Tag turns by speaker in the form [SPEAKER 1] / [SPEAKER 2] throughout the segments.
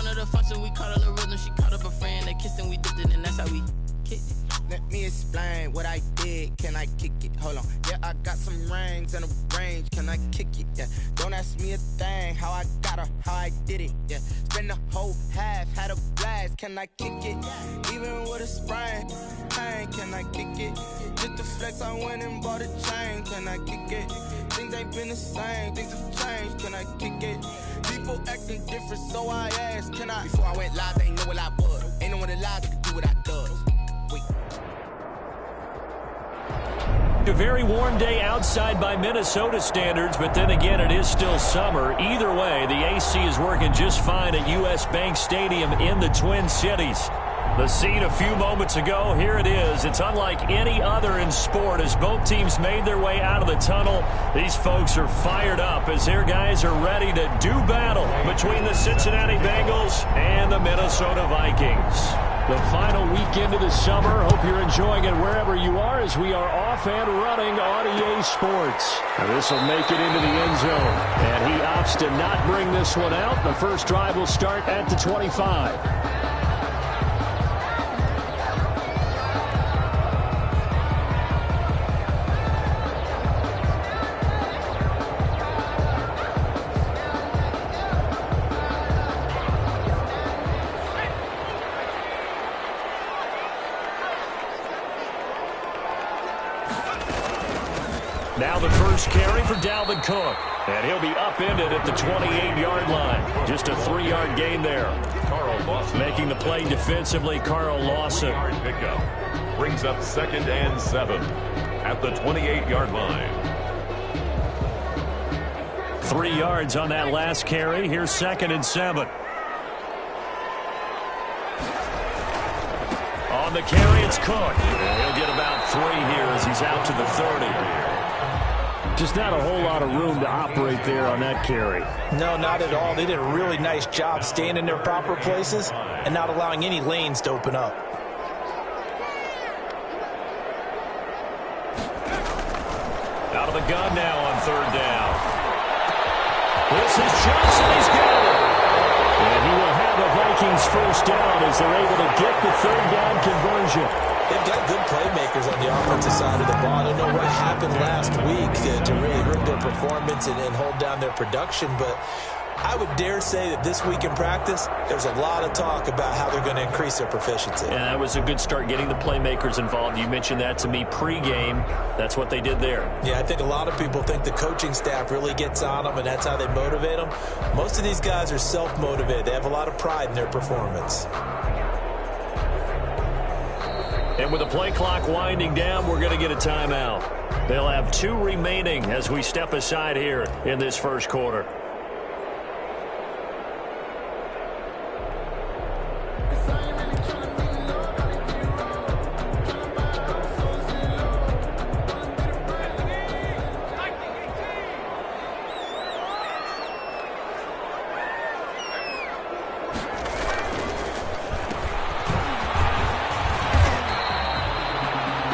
[SPEAKER 1] of the function, we caught up the rhythm. She caught up a friend, they kissed and we dipped it, and that's how we kicked it.
[SPEAKER 2] Let me explain what I did. Can I kick it? Hold on. Yeah, I got some rings and a range. Can I kick it? Yeah. Don't ask me a thing. How I got her, how I did it. Yeah. Spend the whole half, had a blast. Can I kick it? Even with a sprain. Hey, can I kick it? Just to flex, I went and bought a chain. Can I kick it? Things ain't been the same. Things have changed. Can I kick it? People acting different, so I asked, can I? Before I went live, they ain't know what I was. Ain't no one alive that could do what I does. Wait.
[SPEAKER 3] A very warm day outside by Minnesota standards, but then again, it is still summer. Either way, the AC is working just fine at U.S. Bank Stadium in the Twin Cities. The scene a few moments ago, here it is. It's unlike any other in sport as both teams made their way out of the tunnel. These folks are fired up as their guys are ready to do battle between the Cincinnati Bengals and the Minnesota Vikings. The final weekend of the summer. Hope you're enjoying it wherever you are as we are off and running on EA Sports. This will make it into the end zone. And he opts to not bring this one out. The first drive will start at the 25. Now the first carry for Dalvin Cook. And he'll be upended at the 28-yard line. Just a 3-yard gain there.
[SPEAKER 4] Carl Lawson.
[SPEAKER 3] Making the play defensively, Carl Lawson.
[SPEAKER 4] Pickup. Brings up 2nd and 7 at the 28-yard line.
[SPEAKER 3] 3 yards on that last carry. Here's 2nd and 7. On the carry, it's Cook. And he'll get about 3 here as he's out to the 30. Just not a whole lot of room to operate there on that carry.
[SPEAKER 5] No, not at all. They did a really nice job staying in their proper places and not allowing any lanes to open up.
[SPEAKER 3] Out of the gun now on 3rd down. This is Johnson. He's got it. And he will have a Vikings first down as they're able to get the 3rd down conversion.
[SPEAKER 5] They've got good playmakers on the offensive side of the ball. I don't know what happened last week to really hurt their performance and hold down their production, but I would dare say that this week in practice, there's a lot of talk about how they're going to increase their proficiency.
[SPEAKER 3] Yeah, that was a good start getting the playmakers involved. You mentioned that to me pregame. That's what they did there.
[SPEAKER 5] Yeah, I think a lot of people think the coaching staff really gets on them, and that's how they motivate them. Most of these guys are self-motivated. They have a lot of pride in their performance.
[SPEAKER 3] And with the play clock winding down, we're going to get a timeout. They'll have 2 remaining as we step aside here in this first quarter.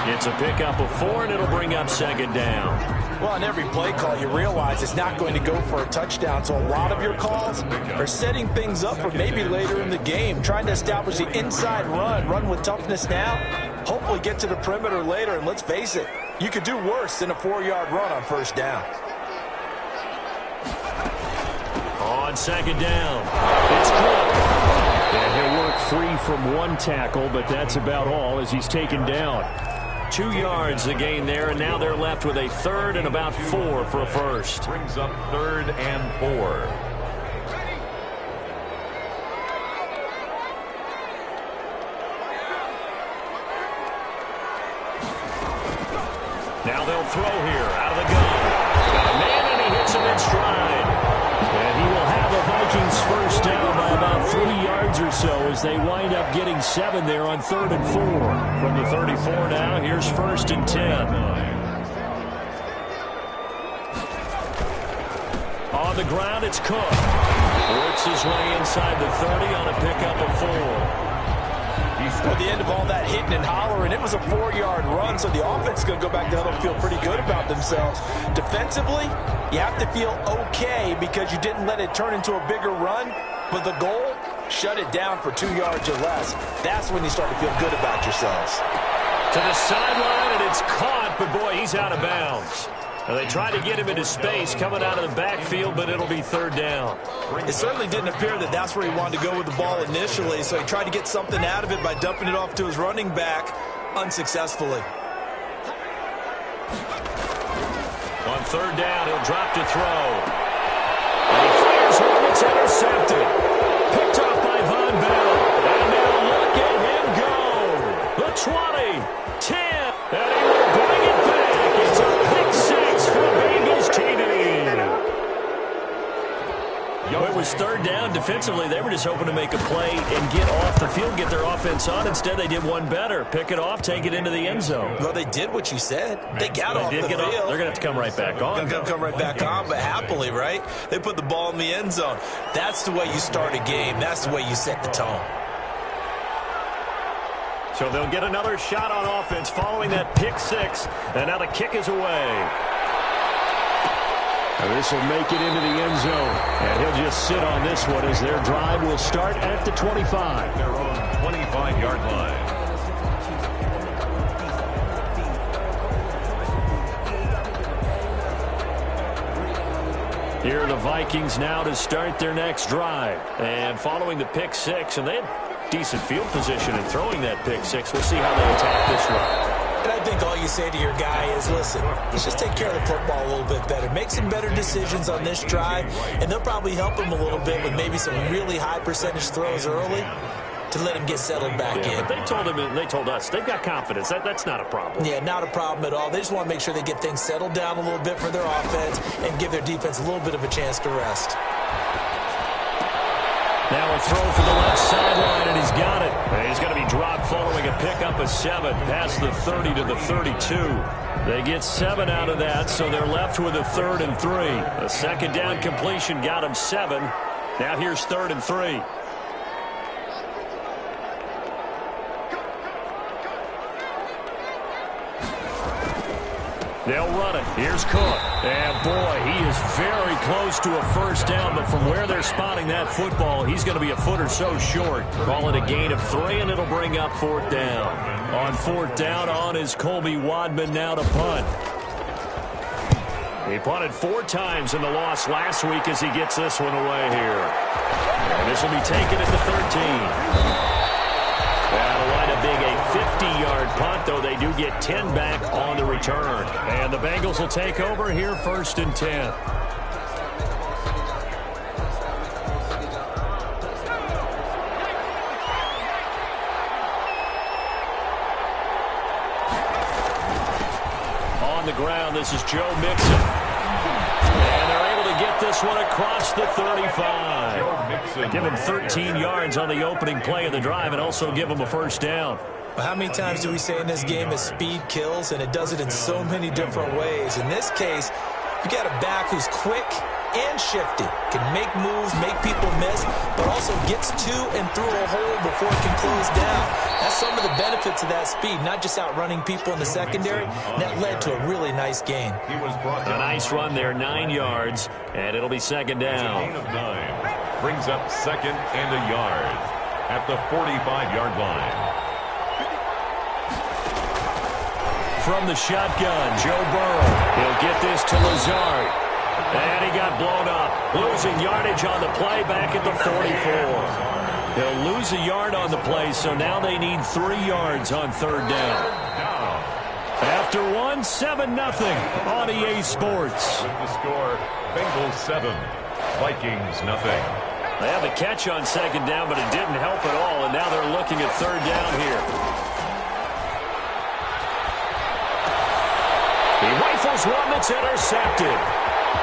[SPEAKER 3] It's a pickup of 4, and it'll bring up 2nd down.
[SPEAKER 5] Well, on every play call, you realize it's not going to go for a touchdown, so a lot of your calls are setting things up for maybe later in the game, trying to establish the inside run with toughness now, hopefully get to the perimeter later, and let's face it, you could do worse than a 4-yard run on 1st down.
[SPEAKER 3] On 2nd down, it's Cook. And he'll work free from 1 tackle, but that's about all as he's taken down. 2 yards the gain there, and now they're left with a 3rd and about 4 for a first.
[SPEAKER 4] Brings up 3rd and 4.
[SPEAKER 3] Now they'll throw here out of the gun. Got a man, and he hits him in stride. And he will have a Vikings first down by about 3 yards or so as they wind up getting 7 there on 3rd and 4. From the 34 now, here's 1st and 10. On the ground, it's Cook. Works his way inside the 30 on a pickup of 4.
[SPEAKER 5] At the end of all that hitting and hollering, it was a 4-yard run, so the offense is going to go back down and feel pretty good about themselves. Defensively, you have to feel okay because you didn't let it turn into a bigger run, but the goal, Shut it down for 2 yards or less. That's when you start to feel good about yourselves.
[SPEAKER 3] To the sideline, and it's caught, but boy, he's out of bounds. And they tried to get him into space coming out of the backfield, but it'll be third down.
[SPEAKER 5] It certainly didn't appear that that's where he wanted to go with the ball initially, so he tried to get something out of it by dumping it off to his running back unsuccessfully.
[SPEAKER 3] On third down, he'll drop to throw. And he fires one that's intercepted. Picked off by Von Bell. And now look at him go. The 20, 10, and he will bring it back. It's a pick six for Bengals TD. It was third down. Defensively, they were just hoping to make a play and get off the field, get their offense on. Instead, they did one better. Pick it off, take it into the end zone.
[SPEAKER 5] Well, they did what you said. They got off the field.
[SPEAKER 3] They're going to have to come right back on.
[SPEAKER 5] They're going to come right back on, but happily, right? They put the ball in the end zone. That's the way you start a game. That's the way you set the tone.
[SPEAKER 3] So they'll get another shot on offense following that pick six. And now the kick is away. And this will make it into the end zone. And he'll just sit on this one as their drive will start at the 25.
[SPEAKER 4] Their own 25-yard line.
[SPEAKER 3] Here are the Vikings now to start their next drive. And following the pick six, and they had decent field position in throwing that pick six. We'll see how they attack this one.
[SPEAKER 5] And I think all you say to your guy is, listen, let's just take care of the football a little bit better. Make some better decisions on this drive, and they'll probably help him a little bit with maybe some really high percentage throws early to let him get settled back in.
[SPEAKER 3] But they told him, and they told us, they've got confidence. That's not a problem.
[SPEAKER 5] Yeah, not a problem at all. They just want to make sure they get things settled down a little bit for their offense and give their defense a little bit of a chance to rest.
[SPEAKER 3] Now a throw for the left sideline, and he's got it. And he's going to be dropped following a pickup of 7 past the 30 to the 32. They get 7 out of that, so they're left with a 3rd and 3. A second down completion got him 7. Now here's 3rd and 3. They'll run it. Here's Cook. And, boy, he is very close to a first down, but from where they're spotting that football, he's going to be a foot or so short. Call it a gain of 3, and it'll bring up 4th down. On 4th down, on is Colby Wadman now to punt. He punted 4 times in the loss last week as he gets this one away here. And this will be taken at the 13. That'll wind up being a 50-yard punt, though they do get 10 back on the return. And the Bengals will take over here 1st and 10. On the ground, this is Joe Mixon. And they're able to get this one across the 35. Give him 13 yards on the opening play of the drive and also give him a first down.
[SPEAKER 5] Well, how many times do we say in this game that speed kills, and it does it in so many different ways? In this case, you got a back who's quick and shifty, can make moves, make people miss, but also gets to and through a hole before it can close down. That's some of the benefits of that speed, not just outrunning people in the secondary. And that led to a really nice gain.
[SPEAKER 3] A nice run there, 9 yards, and it'll be 2nd down.
[SPEAKER 4] Gain of 9 brings up 2nd and a yard at the 45-yard line.
[SPEAKER 3] From the shotgun, Joe Burrow. He'll get this to Lazard. And he got blown up. Losing yardage on the play back at the 44. He'll lose a yard on the play, so now they need 3 yards on 3rd down. After 1, 7-0 on EA Sports.
[SPEAKER 4] With the score, Bengals 7, Vikings nothing.
[SPEAKER 3] They have a catch on 2nd down, but it didn't help at all, and now they're looking at 3rd down here. He rifles one that's intercepted.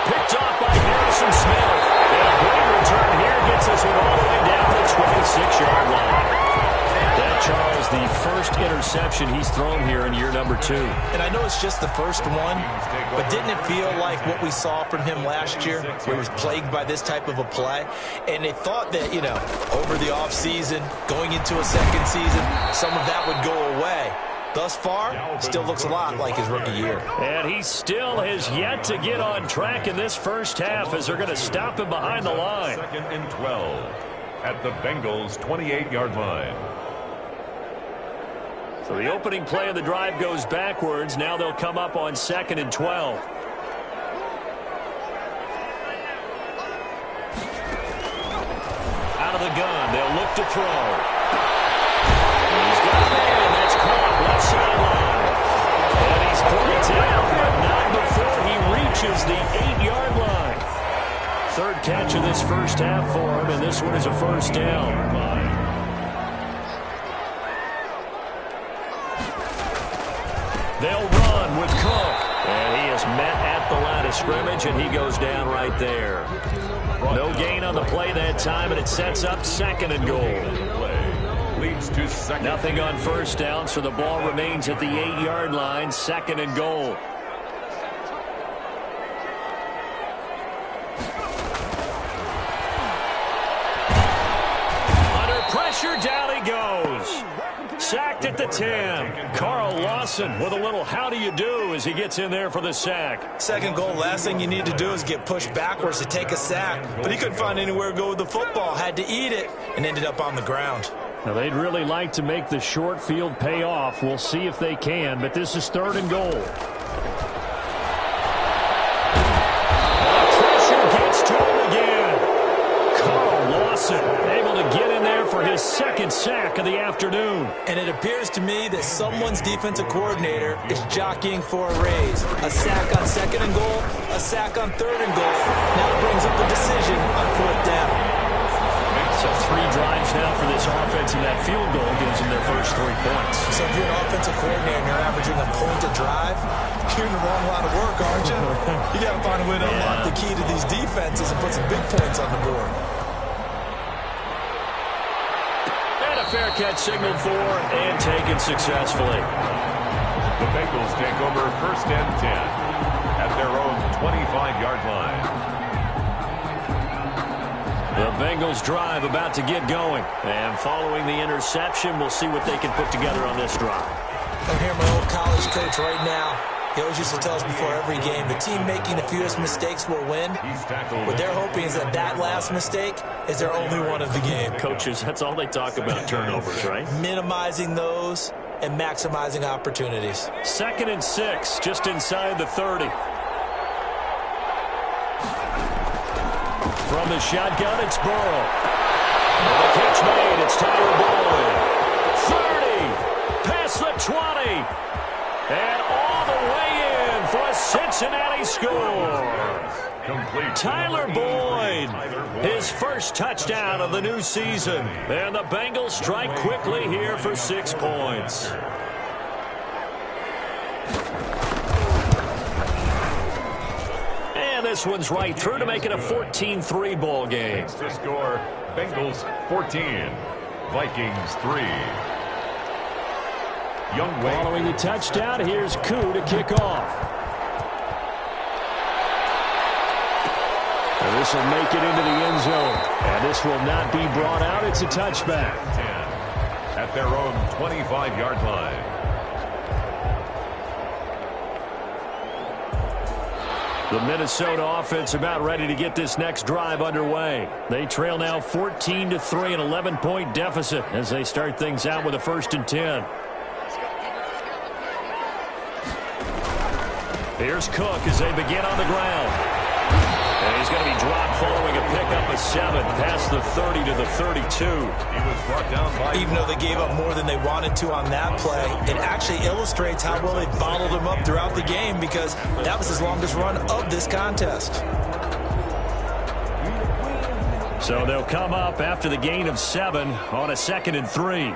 [SPEAKER 3] Picked off by Harrison Smith. And a great return here gets us all the way down to the 26-yard line. That, Charles, the first interception he's thrown here in year number 2.
[SPEAKER 5] And I know it's just the first one, but didn't it feel like what we saw from him last year, where he was plagued by this type of a play? And they thought that, over the offseason, going into a second season, some of that would go away. Thus far, still looks a lot like his rookie year.
[SPEAKER 3] And he still has yet to get on track in this first half as they're going to stop him behind the line.
[SPEAKER 4] 2nd and 12. at the Bengals' 28-yard line.
[SPEAKER 3] So the opening play of the drive goes backwards. Now they'll come up on 2nd and 12. Out of the gun, they'll look to throw. He's got a man. That's caught left sideline. And he's brought down, but not before he reaches the 8-yard line. Third catch of this first half for him, and this one is a first down. They'll run with Cook. And he is met at the line of scrimmage, and he goes down right there. No gain on the play that time, and it sets up 2nd and goal.
[SPEAKER 4] Leads to second.
[SPEAKER 3] Nothing on first down, so the ball remains at the 8-yard line, 2nd and goal. Under pressure, down he goes. Sacked at the 10. Carl Lawson with a little how do you do as he gets in there for the sack.
[SPEAKER 5] Second goal, last thing you need to do is get pushed backwards to take a sack. But he couldn't find anywhere to go with the football, had to eat it, and ended up on the ground.
[SPEAKER 3] Now, they'd really like to make the short field pay off. We'll see if they can, but this is 3rd and goal. Pressure gets to him again. Carl Lawson able to get in there for his 2nd sack of the afternoon.
[SPEAKER 5] And it appears to me that someone's defensive coordinator is jockeying for a raise. A sack on 2nd and goal, a sack on 3rd and goal. Now brings up the decision on 4th down.
[SPEAKER 3] So 3 drives now for this offense, and that field goal gives them their first 3 points.
[SPEAKER 5] So if you're an offensive coordinator and you're averaging a point a drive, you're in the wrong line of work, aren't you? You got to find a way to unlock the key to these defenses and put some big points on the board.
[SPEAKER 3] And a fair catch signaled for and taken successfully.
[SPEAKER 4] The Bengals take over 1st and 10 at their own 25-yard line.
[SPEAKER 3] The Bengals drive about to get going. And following the interception, we'll see what they can put together on this drive.
[SPEAKER 5] I'm here, my old college coach right now. He always used to tell us before every game, the team making the fewest mistakes will win. What they're hoping is that that last mistake is their only one of the game.
[SPEAKER 3] Coaches, that's all they talk about, turnovers, right?
[SPEAKER 5] Minimizing those and maximizing opportunities.
[SPEAKER 3] 2nd and 6, just inside the 30. From the shotgun, it's Burrow. And the catch made, it's Tyler Boyd. 30, past the 20, and all the way in for a Cincinnati score. Tyler Boyd, his first touchdown of the new season. And the Bengals strike quickly here for 6 points. This one's right through to make it a 14-3 ball game.
[SPEAKER 4] The score, Bengals 14, Vikings 3. Young Wayne.
[SPEAKER 3] Following the touchdown, here's Koo to kick off. And this will make it into the end zone. And this will not be brought out. It's a touchback.
[SPEAKER 4] 10 at their own 25-yard line.
[SPEAKER 3] The Minnesota offense about ready to get this next drive underway. They trail now 14-3, an 11-point deficit as they start things out with a 1st and 10. Here's Cook as they begin on the ground. And he's going to be dropped following a pickup of 7 past the 30 to the 32.
[SPEAKER 4] He was brought down by...
[SPEAKER 5] Even though they gave up more than they wanted to on that play, it actually illustrates how well they bottled him up throughout the game because that was his longest run of this contest.
[SPEAKER 3] So they'll come up after the gain of 7 on a 2nd and 3.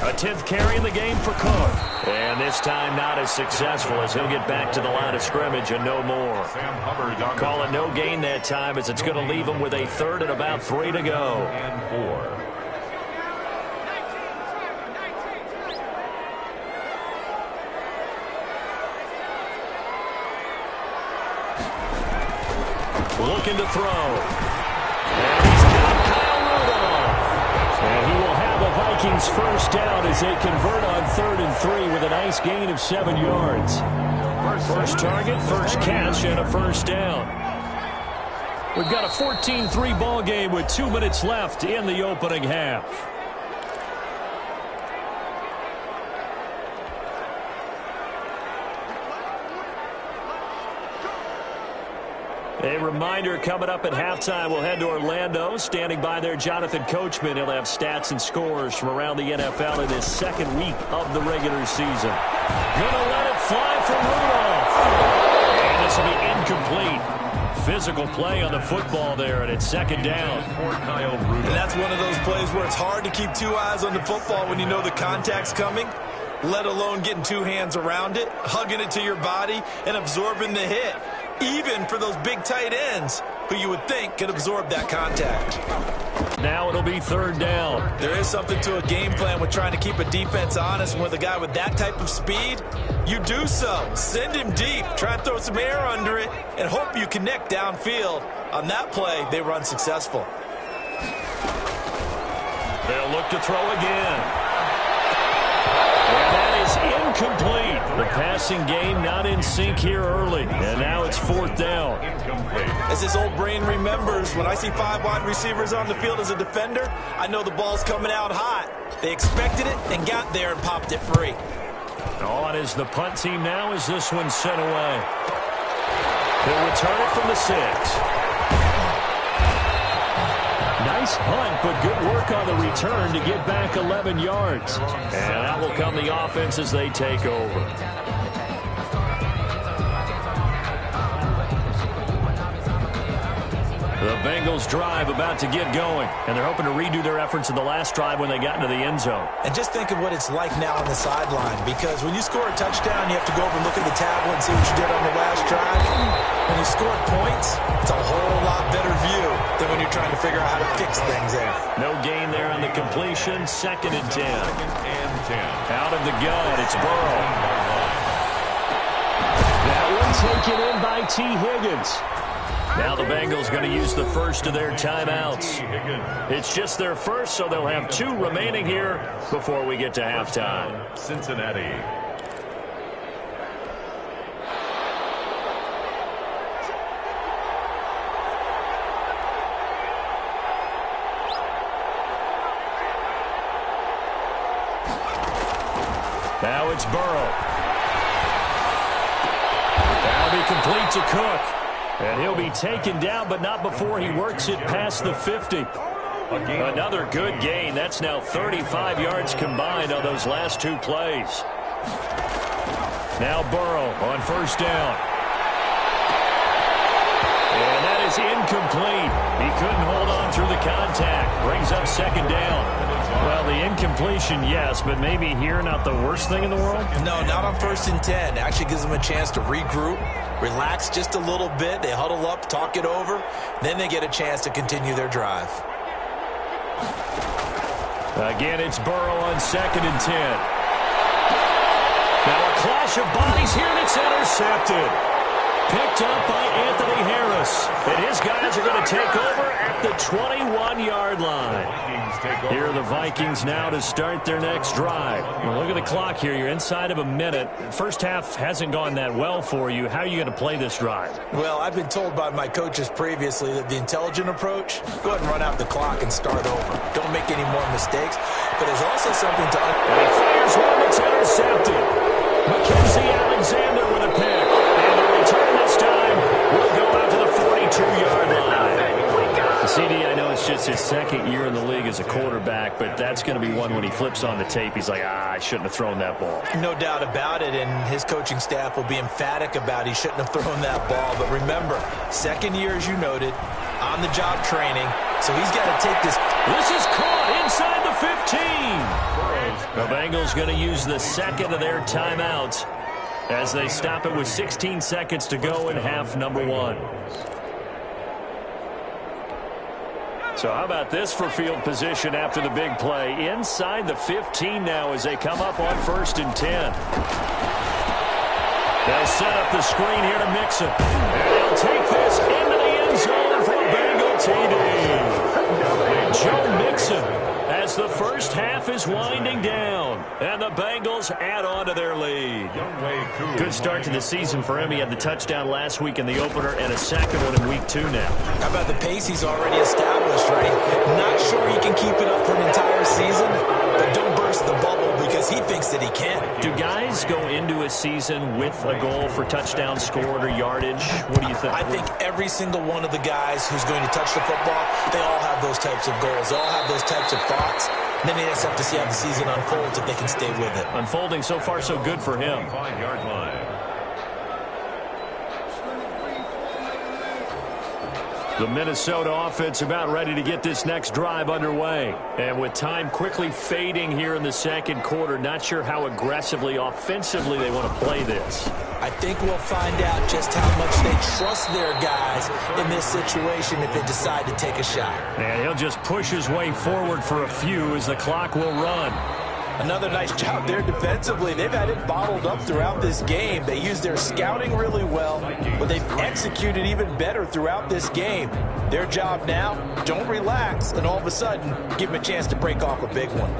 [SPEAKER 3] A 10th carry in the game for Cook. And this time not as successful as he'll get back to the line of scrimmage and no more.
[SPEAKER 4] Sam Hubbard
[SPEAKER 3] Call it no gain that time as it's going to leave him with a 3rd and about 3 to go.
[SPEAKER 4] And 4.
[SPEAKER 3] Looking to throw. And he's got Kyle Rudolph. And he will have a Vikings first down as they convert on 3rd and 3 with a nice gain of 7 yards. First target, first catch, and a first down. We've got a 14-3 ball game with 2 minutes left in the opening half. A reminder, coming up at halftime, we'll head to Orlando. Standing by there, Jonathan Coachman. He'll have stats and scores from around the NFL in his second week of the regular season. Gonna let it fly for Rudolph. And this will be incomplete. Physical play on the football there, and it's second down.
[SPEAKER 5] And that's one of those plays where it's hard to keep 2 eyes on the football when you know the contact's coming, let alone getting 2 hands around it, hugging it to your body, and absorbing the hit. Even for those big tight ends who you would think could absorb that contact.
[SPEAKER 3] Now it'll be third down.
[SPEAKER 5] There is something to a game plan with trying to keep a defense honest, and with a guy with that type of speed, you do so. Send him deep, try and throw some air under it, and hope you connect downfield. On that play, they run successful.
[SPEAKER 3] They'll look to throw again. And that is incomplete. The passing game not in sync here early. And now it's fourth down.
[SPEAKER 5] As his old brain remembers, when I see 5 wide receivers on the field as a defender, I know the ball's coming out hot. They expected it and got there and popped it free.
[SPEAKER 3] On is the punt team now as this one's sent away. They'll return it from the 6. Nice punt, but good work on the return to get back 11 yards. And that will come the offense as they take over. The Bengals drive about to get going, and they're hoping to redo their efforts in the last drive when they got into the end zone.
[SPEAKER 5] And just think of what it's like now on the sideline, because when you score a touchdown, you have to go over and look at the tablet and see what you did on the last drive. When you score points, it's a whole lot better view than when you're trying to figure out how to fix things there.
[SPEAKER 3] No gain there on the completion. 2nd and 10. Out of the gun, it's Burrow. That one taken in by T. Higgins. Now the Bengals going to use the first of their timeouts. It's just their first, so they'll have 2 remaining here before we get to halftime.
[SPEAKER 4] Cincinnati.
[SPEAKER 3] Now it's Burrow. That'll be complete to Cook. And he'll be taken down, but not before he works it past the 50. Another good gain. That's now 35 yards combined on those last 2 plays. Now Burrow on first down. And that is incomplete. He couldn't hold on through the contact. Brings up second down. Well, the incompletion, yes, but maybe here not the worst thing in the world?
[SPEAKER 5] No, not on 1st and 10. Actually gives them a chance to regroup, relax just a little bit. They huddle up, talk it over. Then they get a chance to continue their drive.
[SPEAKER 3] Again, it's Burrow on 2nd and 10. Now a clash of bodies here, and it's intercepted. Picked up by Anthony Harris. And his guys are going to take over at the 21-yard line. Here are the Vikings now to start their next drive. Well, look at the clock here. You're inside of a minute. First half hasn't gone that well for you. How are you going to play this drive?
[SPEAKER 5] Well, I've been told by my coaches previously that the intelligent approach, go ahead and run out the clock and start over. Don't make any more mistakes. But there's also something to...
[SPEAKER 3] And he fires one that's intercepted. Mackenzie Alexander with a pick. And the return this time will go out to the 42-yard line. CD, I know it's just his 2nd year in the league as a quarterback, but that's going to be one when he flips on the tape. He's like, I shouldn't have thrown that ball.
[SPEAKER 5] No doubt about it, and his coaching staff will be emphatic about he shouldn't have thrown that ball. But remember, 2nd year, as you noted, on-the-job training, so he's got to take this.
[SPEAKER 3] This is caught inside the 15. The Bengals going to use the 2nd of their timeouts as they stop it with 16 seconds to go in half number 1. So how about this for field position after the big play? Inside the 15 now as they come up on 1st and 10. They'll set up the screen here to Mixon. And they'll take this into the end zone for a Bengal TD. Joe Mixon has as the first half is winding down, and the Bengals add on to their lead. Good start to the season for him. He had the touchdown last week in the opener and a second one in week 2 now.
[SPEAKER 5] How about the pace he's already established, right? Not sure he can keep it up for an entire season, but don't burst the bubble because he thinks that he can.
[SPEAKER 3] Do guys go into a season with a goal for touchdown scored or yardage? What do you think?
[SPEAKER 5] I think every single one of the guys who's going to touch the football, they all have those types of goals. They all have those types of thoughts. And then they just have to see how the season unfolds if they can stay with it.
[SPEAKER 3] Unfolding so far so good for him.
[SPEAKER 4] 5-yard line.
[SPEAKER 3] The Minnesota offense about ready to get this next drive underway. And with time quickly fading here in the second quarter, not sure how aggressively, offensively they want to play this.
[SPEAKER 5] I think we'll find out just how much they trust their guys in this situation if they decide to take a shot.
[SPEAKER 3] And he'll just push his way forward for a few as the clock will run.
[SPEAKER 5] Another nice job there defensively. They've had it bottled up throughout this game. They used their scouting really well, but they've executed even better throughout this game. Their job now, don't relax, and all of a sudden, give them a chance to break off a big one.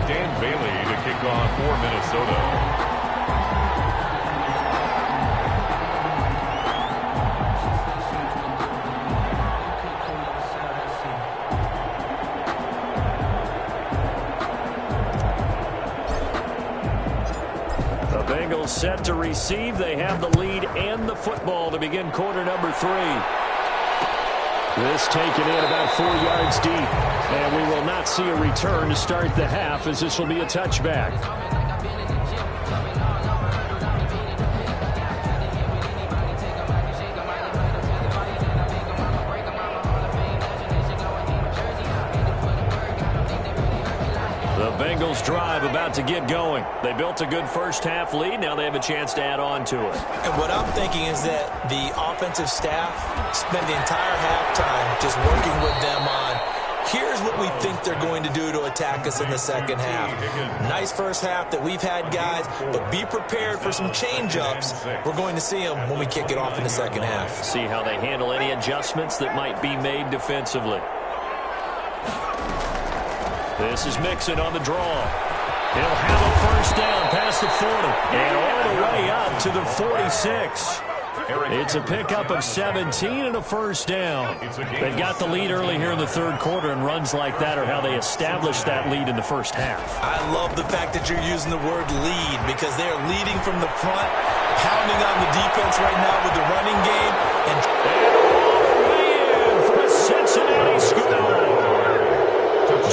[SPEAKER 4] Dan Bailey to kick off for Minnesota.
[SPEAKER 3] Set to receive. They have the lead and the football to begin quarter number 3. This taken in about 4 yards deep. And we will not see a return to start the half as this will be a touchback. Bengals drive about to get going. They built a good first half lead. Now they have a chance to add on to it.
[SPEAKER 5] And what I'm thinking is that the offensive staff spent the entire halftime just working with them on, here's what we think they're going to do to attack us in the second half. Nice first half that we've had, guys, but be prepared for some change-ups. We're going to see them when we kick it off in the second half.
[SPEAKER 3] See how they handle any adjustments that might be made defensively. This is Mixon on the draw. He'll have a first down past the 40 and all the way up to the 46. It's a pickup of 17 and a first down. They've got the lead early here in the third quarter, and runs like that are how they establish that lead in the first half.
[SPEAKER 5] I love the fact that you're using the word lead because they're leading from the front, pounding on the defense right now with the running game. And
[SPEAKER 3] all the way in for a Cincinnati score.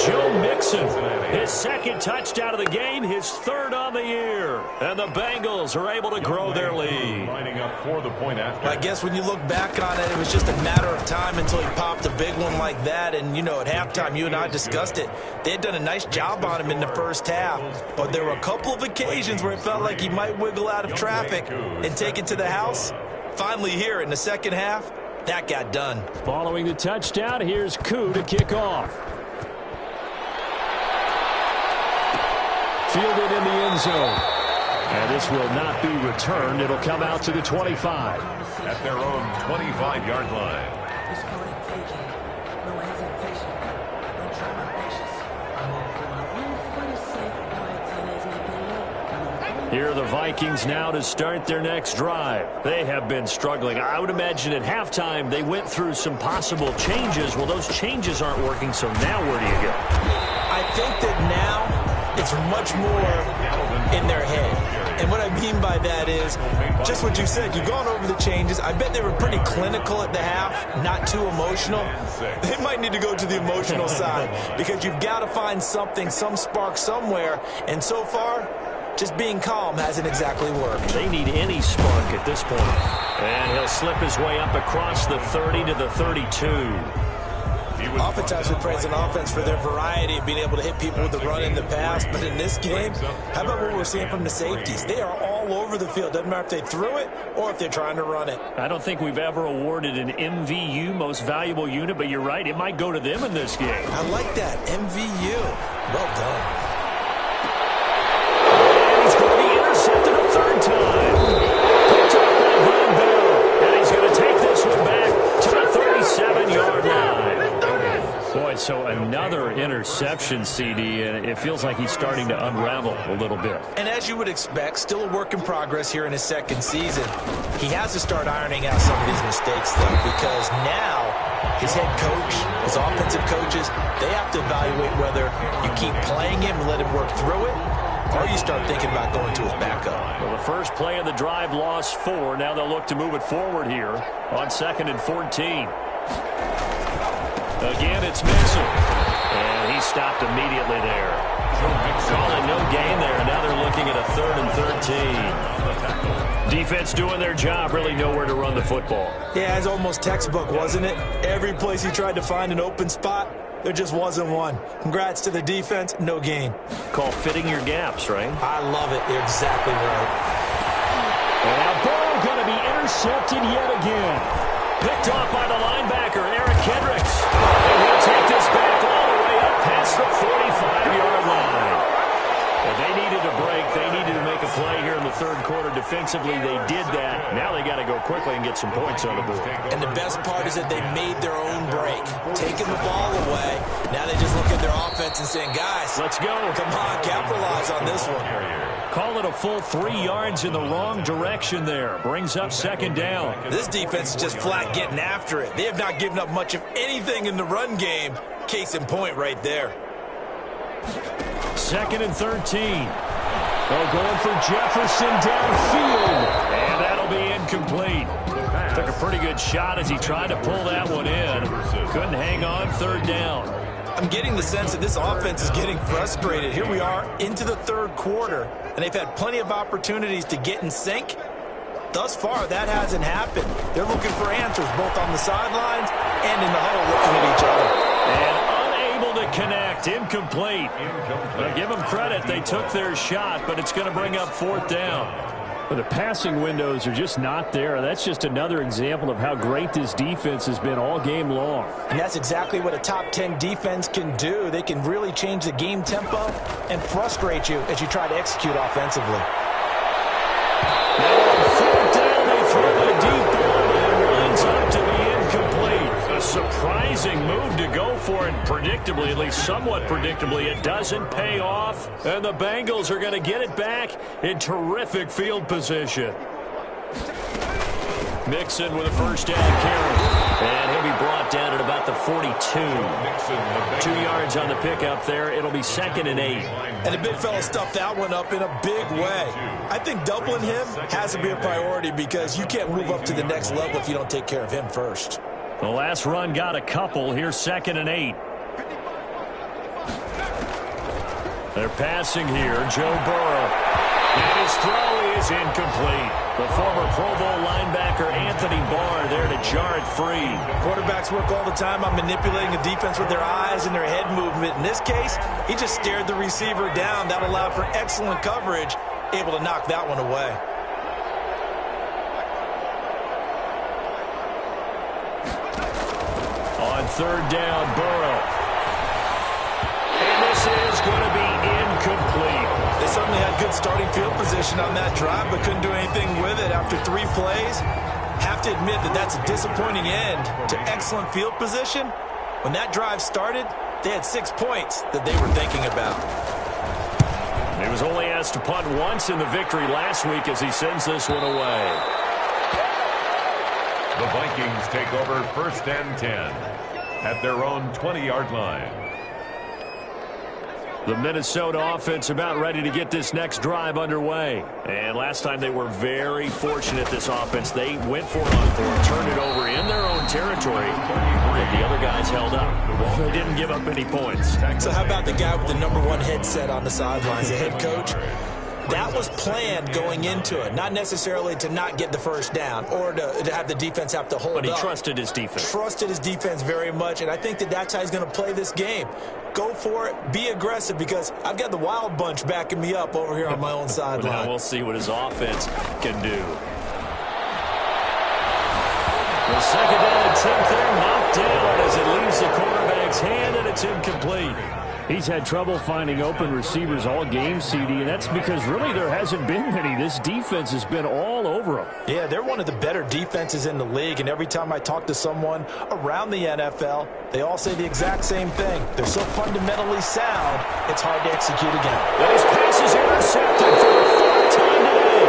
[SPEAKER 3] Joe Mixon, his second touchdown of the game, his third on the year. And the Bengals are able to grow their lead.
[SPEAKER 4] Lining up for the point after.
[SPEAKER 5] I guess when you look back on it, it was just a matter of time until he popped a big one like that. And, you know, at halftime, you and I discussed it. They had done a nice job on him in the first half. But there were a couple of occasions where it felt like he might wiggle out of traffic and take it to the house. Finally here in the second half, that got done.
[SPEAKER 3] Following the touchdown, here's Koo to kick off. Fielded in the end zone. And this will not be returned. It'll come out to the 25.
[SPEAKER 4] At their own 25-yard line.
[SPEAKER 3] Here are the Vikings now to start their next drive. They have been struggling. I would imagine at halftime they went through some possible changes. Well, those changes aren't working, so now where do you go?
[SPEAKER 5] I think that now it's much more in their head. And what I mean by that is just what you said. You've gone over the changes. I bet they were pretty clinical at the half, not too emotional. They might need to go to the emotional side because you've got to find something, some spark somewhere. And so far, just being calm hasn't exactly worked.
[SPEAKER 3] They need any spark at this point. And he'll slip his way up across the 30 to the 32.
[SPEAKER 5] Oftentimes we praise an offense for their variety of being able to hit people with the run in the pass, but in this game, how about what we're seeing from the safeties? They are all over the field. Doesn't matter if they threw it or if they're trying to run it.
[SPEAKER 3] I don't think we've ever awarded an MVU, most valuable unit, but you're right, it might go to them in this game.
[SPEAKER 5] I like that, MVU. Well done.
[SPEAKER 3] And he's going to be intercepted a third time. Picked up by Von Bell, and he's going to take this one back to the 36. Boy, so another interception, CD, and it feels like he's starting to unravel a little bit.
[SPEAKER 5] And as you would expect, still a work in progress here in his second season. He has to start ironing out some of these mistakes, though, because now his head coach, his offensive coaches, they have to evaluate whether you keep playing him and let him work through it, or you start thinking about going to his backup.
[SPEAKER 3] Well, the first play of the drive lost 4. Now they'll look to move it forward here on 2nd and 14. Again, it's Mixon. And he stopped immediately there. Calling no gain there. Now they're looking at a 3rd and 13. Defense doing their job. Really nowhere to run the football.
[SPEAKER 5] Yeah, it's almost textbook, wasn't it? Every place he tried to find an open spot, there just wasn't one. Congrats to the defense. No gain.
[SPEAKER 3] Call fitting your gaps, right?
[SPEAKER 5] I love it. You're exactly right.
[SPEAKER 3] And now Burrow going to be intercepted yet again. Picked off by the linebacker, Eric Kendricks. And he'll take this back all the way up past the 45-yard line. And they needed a break. They needed to make a play here in the third quarter. Defensively, they did that. Now they got to go quickly and get some points on the board.
[SPEAKER 5] And the best part is that they made their own break. Taking the ball away. Now they just look at their offense and saying, guys,
[SPEAKER 3] let's go.
[SPEAKER 5] Come on, capitalize on this one.
[SPEAKER 3] Call it a full 3 yards in the wrong direction there. Brings up 2nd down.
[SPEAKER 5] This defense is just flat getting after it. They have not given up much of anything in the run game. Case in point right there.
[SPEAKER 3] 2nd and 13. They're going for Jefferson downfield. And that'll be incomplete. Took a pretty good shot as he tried to pull that one in. Couldn't hang on. 3rd down.
[SPEAKER 5] I'm getting the sense that this offense is getting frustrated. Here we are into the third quarter, and they've had plenty of opportunities to get in sync. Thus far, that hasn't happened. They're looking for answers both on the sidelines and in the huddle looking at each other.
[SPEAKER 3] And unable to connect. Incomplete. Now, give them credit. They took their shot, but it's going to bring up 4th down. But the passing windows are just not there. That's just another example of how great this defense has been all game long.
[SPEAKER 5] And that's exactly what a top 10 defense can do. They can really change the game tempo and frustrate you as you try to execute offensively.
[SPEAKER 3] Now on 4th down, they throw the deep ball and it winds up to be incomplete. A surprising move to go for it, predictably, at least somewhat predictably. It doesn't pay off, and the Bengals are going to get it back in terrific field position. Mixon with a 1st down carry. And he'll be brought down at about the 42. 2 yards on the pickup there. It'll be 2nd and 8.
[SPEAKER 5] And the big fella stuffed that one up in a big way. I think doubling him has to be a priority because you can't move up to the next level if you don't take care of him first.
[SPEAKER 3] The last run got a couple. Here's 2nd and 8. They're passing here. Joe Burrow. And his throw is incomplete. The former Pro Bowl linebacker Anthony Barr there to jar it free.
[SPEAKER 5] Quarterbacks work all the time on manipulating the defense with their eyes and their head movement. In this case, he just stared the receiver down. That allowed for excellent coverage, able to knock that one away.
[SPEAKER 3] On 3rd down, Burrow. And this is going to be incomplete.
[SPEAKER 5] They certainly had good starting field position on that drive, but couldn't do anything with it after 3 plays. Have to admit that that's a disappointing end to excellent field position. When that drive started, they had 6 points that they were thinking about.
[SPEAKER 3] He was only asked to punt once in the victory last week as he sends this one away.
[SPEAKER 4] The Vikings take over 1st and 10 at their own 20-yard line.
[SPEAKER 3] The Minnesota offense about ready to get this next drive underway. And last time they were very fortunate, this offense. They went for it on 4th, turned it over in their own territory, and the other guys held up. They didn't give up any points.
[SPEAKER 5] So how about the guy with the #1 headset on the sidelines, the head coach? That was planned going into it, not necessarily to not get the 1st down or to have the defense have to hold up.
[SPEAKER 3] But he trusted his defense.
[SPEAKER 5] Trusted his defense very much, and I think that that's how he's going to play this game. Go for it, be aggressive, because I've got the Wild Bunch backing me up over here on my own sideline.
[SPEAKER 3] Now we'll see what his offense can do. The 2nd down attempt there knocked down as it leaves the quarterback's hand, and it's incomplete. He's had trouble finding open receivers all game, CD, and that's because really there hasn't been many. This defense has been all over him.
[SPEAKER 5] Yeah, they're one of the better defenses in the league, and every time I talk to someone around the NFL, they all say the exact same thing. They're so fundamentally sound, it's hard to execute again.
[SPEAKER 3] Those passes intercepted for the third time today.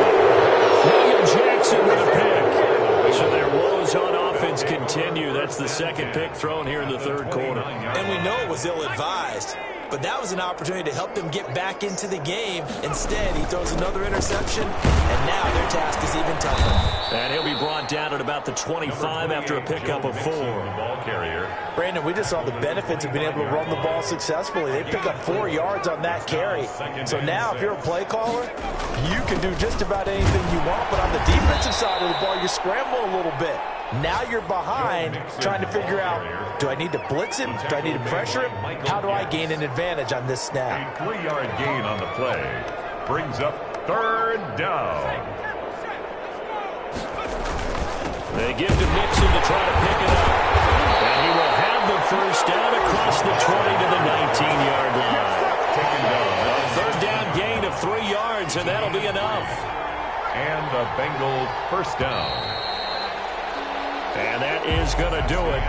[SPEAKER 3] William Jackson with a pick. So their woes on offense continue. That's the second pick thrown here in the third quarter.
[SPEAKER 5] And we know it was ill-advised, but that was an opportunity to help them get back into the game. Instead, he throws another interception, and now their task is even tougher.
[SPEAKER 3] And he'll be brought down at about the 25 after a pickup of 4.
[SPEAKER 4] Ball carrier.
[SPEAKER 5] Brandon, we just saw the benefits of being able to run the ball successfully. They pick up 4 yards on that carry. So now, if you're a play caller, you can do just about anything you want, but on the defensive side of the ball, you scramble a little bit. Now you're behind, trying to figure out, do I need to blitz him? Do I need to pressure him? How do I gain an advantage on this snap?
[SPEAKER 4] A 3-yard gain on the play. Brings up third down.
[SPEAKER 3] They give to Mixon to try to pick it up. And he will have the first down across the 20 to the 19-yard line.
[SPEAKER 4] Taken down.
[SPEAKER 3] A third down gain of 3 yards, and that'll be enough.
[SPEAKER 4] And the Bengals first down.
[SPEAKER 3] And that is going to do it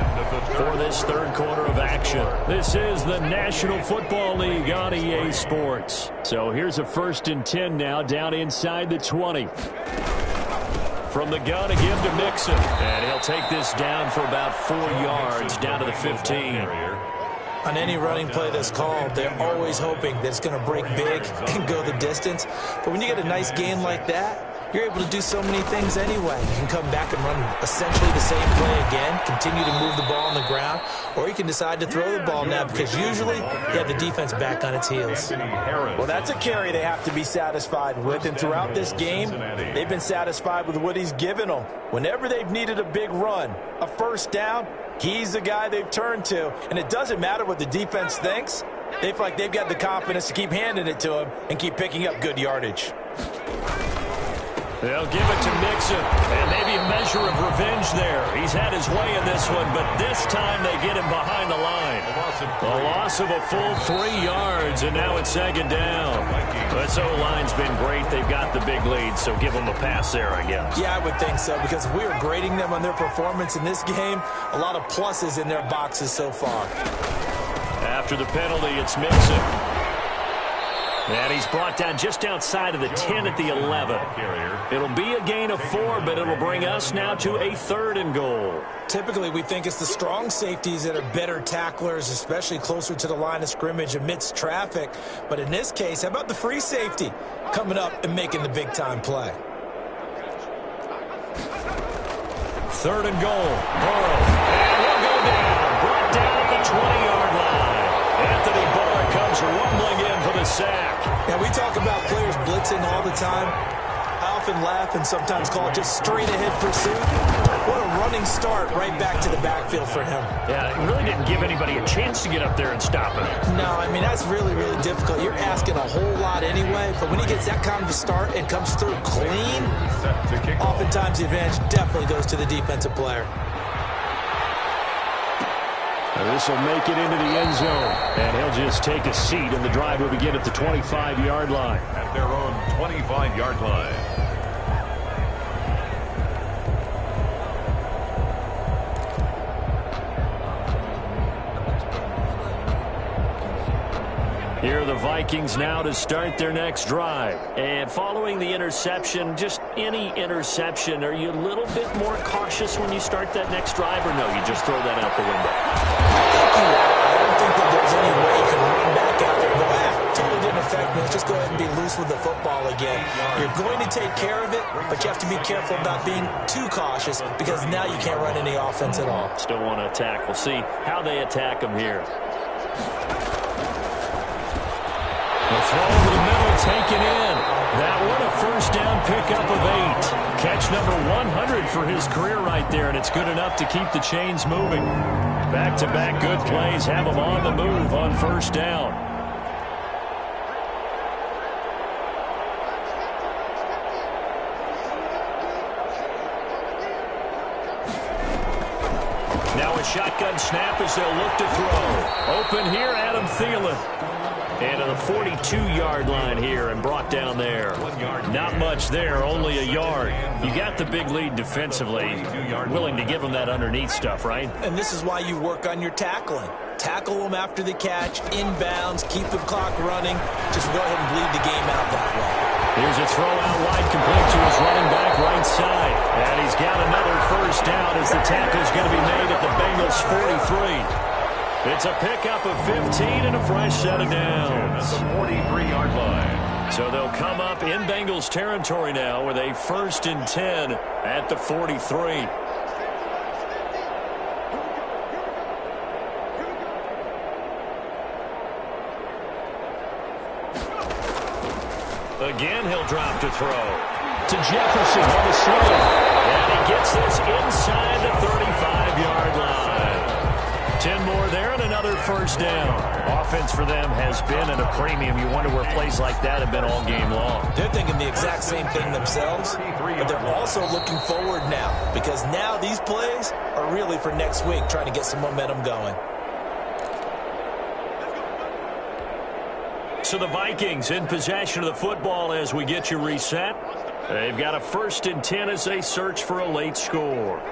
[SPEAKER 3] for this third quarter of action. This is the National Football League on EA Sports. So here's a 1st and 10 now, down inside the 20. From the gun, a give to Mixon. And he'll take this down for about 4 yards, down to the 15.
[SPEAKER 5] On any running play that's called, they're always hoping that it's going to break big and go the distance. But when you get a nice gain like that, you're able to do so many things anyway. You can come back and run essentially the same play again, continue to move the ball on the ground, or you can decide to throw the ball now because usually you have the defense back on its heels.
[SPEAKER 4] Well,
[SPEAKER 5] that's a carry they have to be satisfied with, and throughout this game, they've been satisfied with what he's given them. Whenever they've needed a big run, a first down, he's the guy they've turned to, and it doesn't matter what the defense thinks. They feel like they've got the confidence to keep handing it to him and keep picking up good yardage.
[SPEAKER 3] They'll give it to Mixon, and maybe a measure of revenge there. He's had his way in this one, but this time they get him behind the line. A loss of a full 3 yards, and now it's second down. This O-line's been great. They've got the big lead, so give them a pass there, I guess.
[SPEAKER 5] Yeah, I would think so, because if we were grading them on their performance in this game, a lot of pluses in their boxes so far.
[SPEAKER 3] After the penalty, it's Mixon. And he's brought down just outside of the 10 at the 11. It'll be a gain of 4, but it'll bring us now to a 3rd and goal.
[SPEAKER 5] Typically, we think it's the strong safeties that are better tacklers, especially closer to the line of scrimmage amidst traffic. But in this case, how about the free safety coming up and making the big-time play?
[SPEAKER 3] 3rd and goal. Burrow. And he'll go down. Brought down at the 20-yard line. Anthony Barr comes rumbling in for the sack.
[SPEAKER 5] Now, we talk about players blitzing all the time. I often laugh and sometimes call it just straight-ahead pursuit. What a running start right back to the backfield for him.
[SPEAKER 3] Yeah, it really didn't give anybody a chance to get up there and stop him.
[SPEAKER 5] No, I mean, that's really, really difficult. You're asking a whole lot anyway, but when he gets that kind of a start and comes through clean, oftentimes the advantage definitely goes to the defensive player.
[SPEAKER 3] This will make it into the end zone, and he'll just take a seat, and the drive will begin at the 25-yard line.
[SPEAKER 4] At their own 25-yard line.
[SPEAKER 3] Here are the Vikings now to start their next drive. And following the interception, just any interception, are you a little bit more cautious when you start that next drive, or no, you just throw that out the window?
[SPEAKER 5] I don't think that there's any way you can run back out there and go, totally didn't affect me. Let's just go ahead and be loose with the football again. You're going to take care of it, but you have to be careful about being too cautious because now you can't run any offense at all.
[SPEAKER 3] Still want to attack. We'll see how they attack them here. The throw over the middle taken in. That one a first down pickup of 8. Catch number 100 for his career right there, and it's good enough to keep the chains moving. Back-to-back good plays have him on the move on first down. Now a shotgun snap as they'll look to throw. Open here, Adam Thielen. And to the 42-yard line here and brought down there. Not much there, only a yard. You got the big lead defensively. Willing to give them that underneath stuff, right?
[SPEAKER 5] And this is why you work on your tackling. Tackle them after the catch, inbounds, keep the clock running. Just go ahead and bleed the game out that way.
[SPEAKER 3] Here's a throw out wide, complete to his running back right side. And he's got another first down as the tackle's going to be made at the Bengals 43. It's a pickup of 15 and a fresh set of downs.
[SPEAKER 4] At the 43-yard line.
[SPEAKER 3] So they'll come up in Bengals territory now with a 1st and 10 at the 43. Again, he'll drop to throw. To Jefferson on the slant. And he gets this inside the 35-yard line. 10 more there and another first down. Offense for them has been at a premium. You wonder where plays like that have been all game long.
[SPEAKER 5] They're thinking the exact same thing themselves, but they're also looking forward now because now these plays are really for next week, trying to get some momentum going.
[SPEAKER 3] So the Vikings in possession of the football as we get you reset. They've got a 1st and 10 as they search for a late score.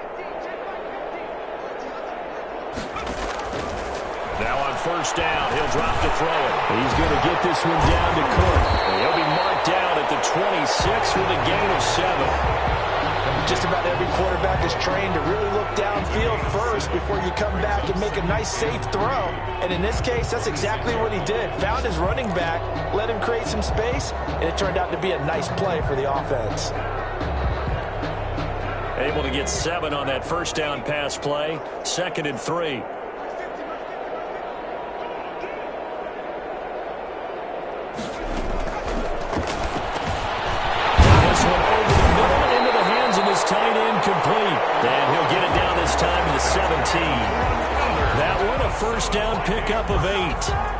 [SPEAKER 3] Now on first down, he'll drop to throw it. He's going to get this one down to Cook. He'll be marked down at the 26 with a gain of 7.
[SPEAKER 5] Just about every quarterback is trained to really look downfield first before you come back and make a nice, safe throw. And in this case, that's exactly what he did. Found his running back, let him create some space, and it turned out to be a nice play for the offense.
[SPEAKER 3] Able to get 7 on that first down pass play. 2nd and 3. Tight end complete. And he'll get it down this time to the 17. That one a first down pickup of 8.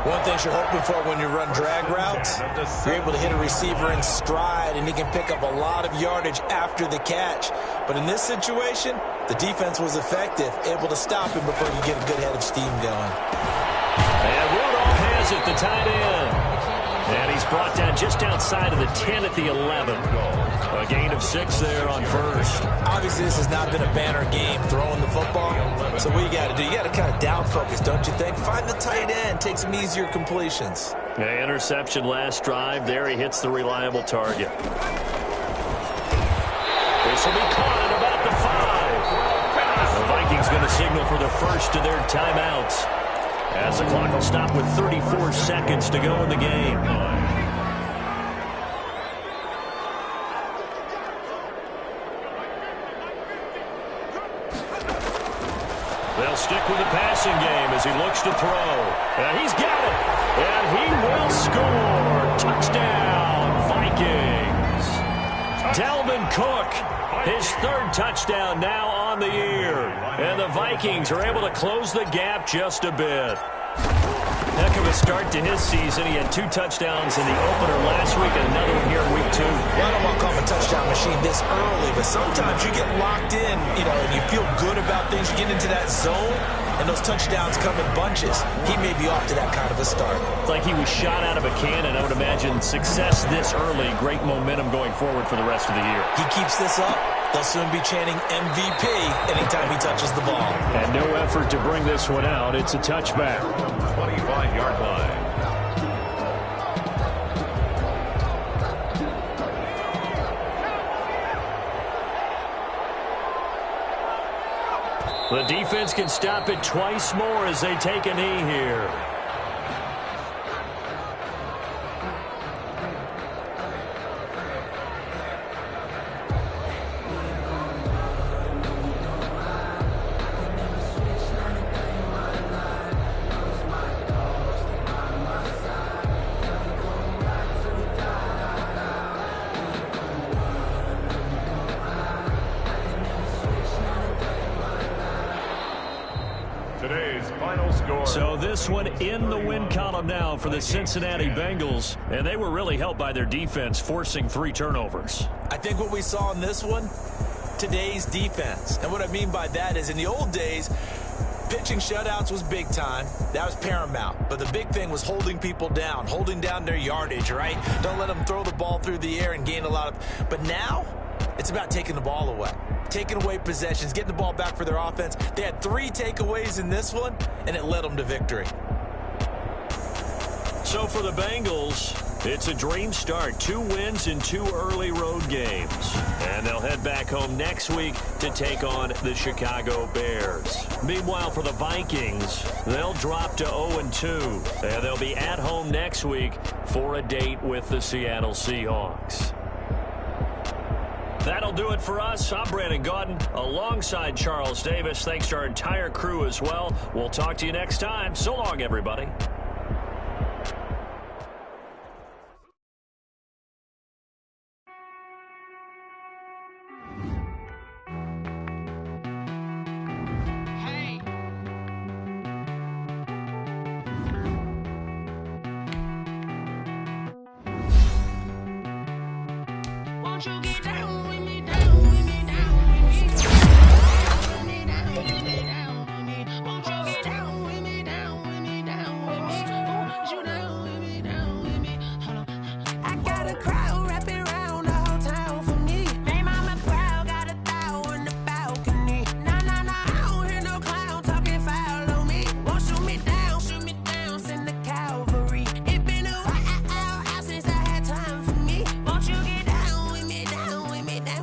[SPEAKER 5] One thing you're hoping for when you run drag routes, you're able to hit a receiver in stride and he can pick up a lot of yardage after the catch. But in this situation, the defense was effective, able to stop him before you get a good head of steam going.
[SPEAKER 3] And Rudolph has it, the tight end. And he's brought down just outside of the 10 at the 11. A gain of 6 there on first.
[SPEAKER 5] Obviously, this has not been a banner game throwing the football. So what you got to do, you got to kind of down focus, don't you think? Find the tight end, take some easier completions.
[SPEAKER 3] Yeah, interception last drive. There he hits the reliable target. This will be caught at about the 5. The Vikings going to signal for the first of their timeouts, as the clock will stop with 34 seconds to go in the game. They'll stick with the passing game as he looks to throw. And he's got it. And he will score. Touchdown, Vikings. Dalvin Cook, his 3rd touchdown now on the year. And the Vikings are able to close the gap just a bit. Heck of a start to his season. He had 2 touchdowns in the opener last week and another one here in week 2.
[SPEAKER 5] Well, I don't want to call him a touchdown machine this early, but sometimes you get locked in, and you feel good about things. You get into that zone, and those touchdowns come in bunches. He may be off to that kind of a start.
[SPEAKER 3] It's like he was shot out of a cannon. I would imagine success this early, great momentum going forward for the rest of the year.
[SPEAKER 5] He keeps this up, they'll soon be chanting MVP anytime he touches the ball.
[SPEAKER 3] And no effort to bring this one out. It's a touchback.
[SPEAKER 4] 25-yard line.
[SPEAKER 3] The defense can stop it twice more as they take a knee here. So this one in the win column now for the Cincinnati Bengals, and they were really helped by their defense, forcing 3 turnovers.
[SPEAKER 5] I think what we saw in this one, today's defense. And what I mean by that is in the old days, pitching shutouts was big time. That was paramount. But the big thing was holding people down, holding down their yardage, right? Don't let them throw the ball through the air and gain a lot of... But now, it's about taking the ball away. Taking away possessions, getting the ball back for their offense. They had 3 takeaways in this one, and it led them to victory.
[SPEAKER 3] So for the Bengals, it's a dream start. 2 wins in 2 early road games. And they'll head back home next week to take on the Chicago Bears. Meanwhile, for the Vikings, they'll drop to 0-2. And they'll be at home next week for a date with the Seattle Seahawks. That'll do it for us. I'm Brandon Gaudin alongside Charles Davis. Thanks to our entire crew as well. We'll talk to you next time. So long, everybody.
[SPEAKER 1] Won't you get down with me, down with me, down with me? Down with me, down with me, down with me. Won't you get down with me, down with me, down with me? Won't you down with me, down with me? Hold on. I got a crowd wrapping around the whole town for me. Hey, mama proud, got a thou in the balcony. Nah, I don't hear no clown talking foul on me. Won't shoot me down, send the cavalry. It been a while since I had time for me. Won't you get down with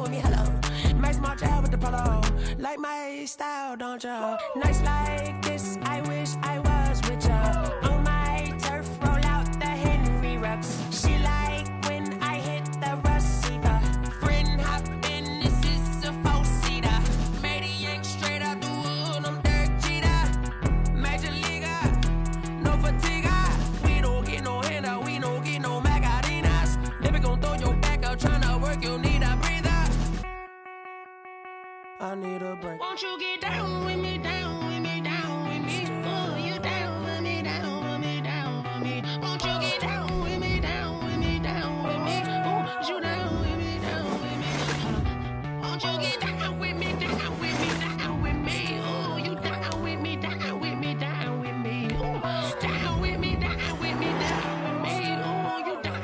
[SPEAKER 1] me, hello. My small child with the polo. Like my style, don't ya? Nights like this, I wish I was with ya. On my turf, roll out the Henry Rux. She like when I hit the receiver. Friend hop in, this is a 4-seater. Made a yank straight out the wood, I'm Derek Jeter. Major leaguer, no fatigue. We don't get no handout, we don't get no Macarinas. Never gon' throw your back out, tryna work, you need a breather. I need a break. Won't you get down with me, down with me, down with me? Oh, you down with me, down with me, down with me. Won't you get down with me, down with me, down with me? Oh, you down with me, down with me. Won't you get down with me, down with me, down with me? Oh, you down with me, down with me, down with me. Oh, down with me, down with me, down with me. Oh, you down.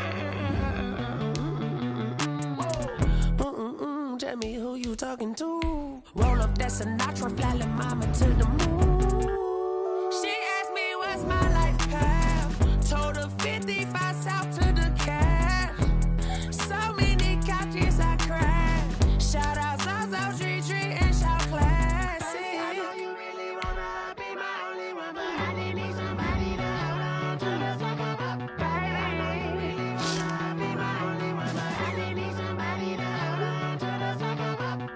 [SPEAKER 1] Tell me who you talking to. Roll up that Sinatra, fly la mama to the moon. She asked me what's my life path. Told her 55 south to the cat. So many couches I cried. Shout out South Street and shout classic. I know you really wanna be my only one, but I didn't need somebody to hold on to the fuck up, baby. I know you really wanna be my only one, but I didn't need somebody to hold on to the fuck up, baby.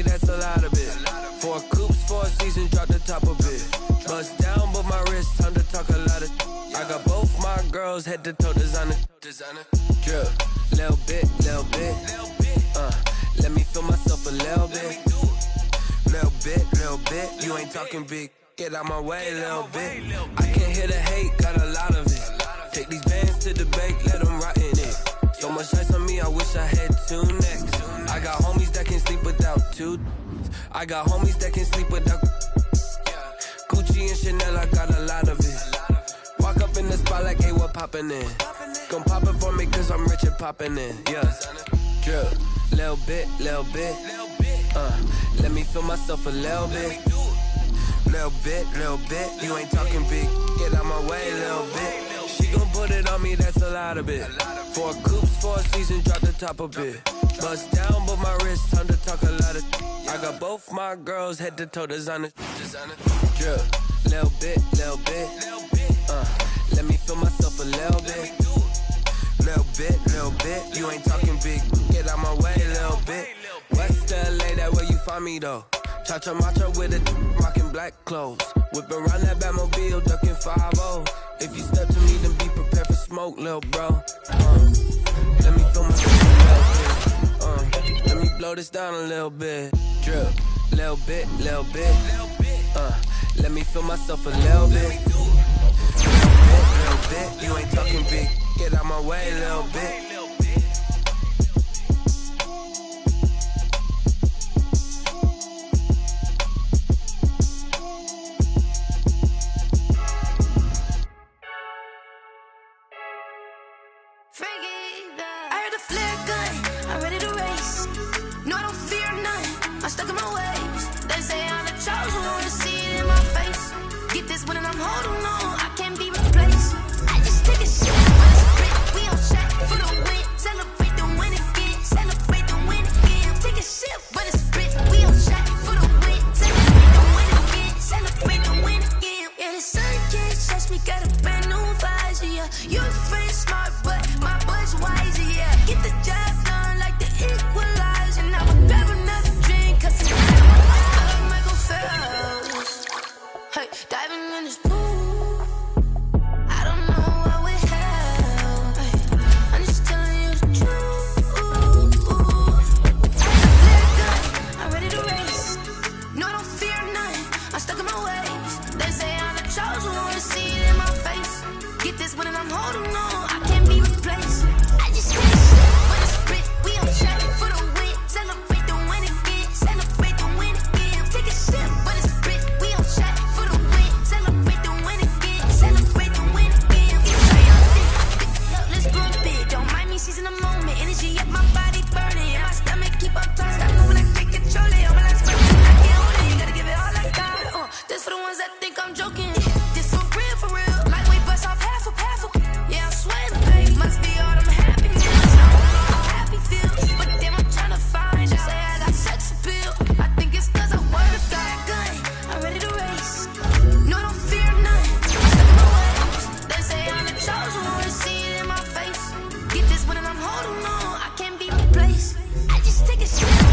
[SPEAKER 1] That's a lot of it. 4 coops, 4 seasons, drop the top of it. Bust down, but my wrist, time to talk a lot of. I got both my girls head to toe designer.
[SPEAKER 6] designer. Drip, little bit, let me feel myself a little bit. Little bit, you ain't talking big. Get out my way, little bit. I can't hear the hate, got a lot of it. Take these bands to the bank, let them rot in it. So much ice on me, I wish I had two necks. I got homies that can sleep without two. I got homies that can sleep without Gucci and Chanel, I got a lot of it. Walk up in the spot like, hey, what poppin' in? Gon' pop it for me cause I'm rich and poppin' in, yeah. Drip, little bit, let me feel myself a little bit. Little bit, you ain't talking big. Get out my way, little bit. She gon' put it on me, that's a lot of it. 4 coops, 4 seasons, drop the top a bit. Bust down, but my wrist, time to talk a lot of. I got both my girls head to toe designer. Drip, little bit, let me feel myself a little bit. Little bit, you ain't talking big. Get out my way, little bit. West LA, that where you find me though. Cha-cha matcha with it, rockin' black clothes. Whippin' around that Batmobile, duckin' 5-0. If you step to me, then be prepared for smoke, lil' bro. Let me feel myself a little bit. Let me blow this down a little bit. Drip, little bit, let me feel myself a little bit. Little bit, you ain't talking big. Get out my way, little bit.
[SPEAKER 1] I heard a flare gun, I'm ready to race. No, I don't fear none, I'm stuck in my ways. They say I'm the chosen one, see it in my face. Get this one and I'm holding on, I can't be replaced. I just take a shit, but it's grit. We on track for the win, celebrate the win again. Celebrate the win again. Take a shit, but it's grit. We on track for the win, celebrate the win again. Celebrate the win again. Yeah, the sun can't touch me, got a brand new visor, yeah. You're friend smart, but my boy's wiser, yeah. Get the job done like the equalizer. Now I grab another drink, cause it's like Michael Phelps. Hey, diving in this pool, I don't know what we have. Hey, I'm just telling you the truth. I'm ready to race. No, I don't fear none, I'm stuck in my ways. They say I'm the chosen one, see it in my face. Get this one and I'm holding on, I can't be replaced. I just take a shit, but it's grit. We on track for the win, celebrate the win again. Celebrate the win again. Take a shit, but it's grit. We on track for the win, celebrate the win again. Celebrate the win again. Let's go big, don't mind me seizing the moment. Energy up my body burning, and my stomach keep up tossed. I know when I can't control it, I'm like spurting, I can't hold it. You gotta give it all I got. This for the ones that think I'm joking. This for real. Lightweight bust off half a. Yeah, I'm sweating, babe. Must be all them happy meals. Happy feels, but damn, I'm tryna find. Just say I got sex appeal. I think it's cause I word of God. Gun, I'm ready to race. No, I don't fear none. I'm stuck in my ways. They say I'm the chosen one, see it in my face. Get this one and I'm holding on, I can't be replaced. I just take a shit.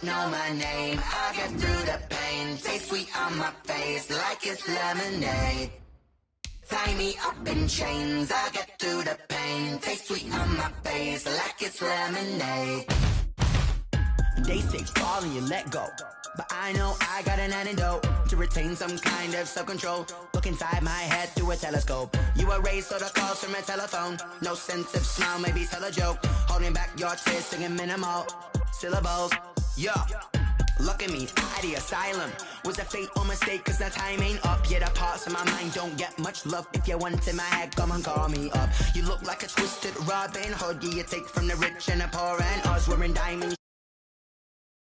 [SPEAKER 7] don't know my name. I get through the pain. Taste sweet on my face like it's lemonade. Tie me up in chains. I get through the pain. Taste sweet on my face like it's lemonade.
[SPEAKER 2] They say fall and you let go, but I know I got an antidote to retain some kind of self-control. Look inside my head through a telescope. You erase all the calls from a telephone. No sense of smile, maybe tell a joke. Holding back your tears, singing minimal syllables. Yo, look at me, at the asylum. Was a fate or mistake, cause the time ain't up. Yet the parts of my mind don't get much love. If you want in my head, come and call me up. You look like a twisted Robin Hood. Yeah, you take from the rich and the poor and us. We're in diamonds.